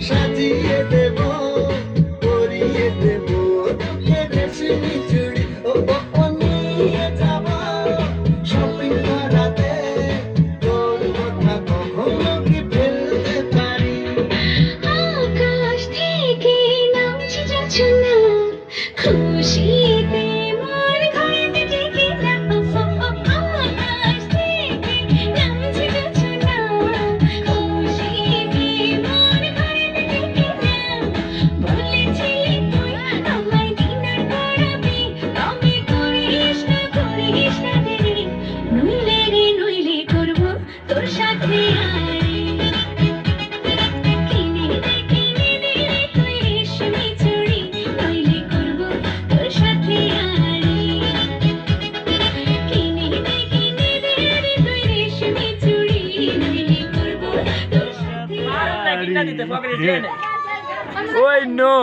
সাজিয়ে দেব পরিয়ে দেব তোকে রেশমি চুড়ি ও ও নিয়ে যাব শপিং করাতে তোর কথা কখনো কি ফেলতে পারি আকাশ থেকে নামছে জোছনা খুশিতে মন ঘরেতে ঢেকে না আকাশ থেকে নামছে জোছনা খুশিতে মন ঘরেতে ঢেকে না বলেছিলি তুই আমায় ডিনার করাবি তবে করিস না দেরি নইলে করবো তোর সাথে আরে কিনে দে রে তুই রেশমি চুড়ি নইলে করবো তোর সাথে আরে কিনে দে রে তুই রেশমি চুড়ি নইলে করবো তোর সাথে ওই নো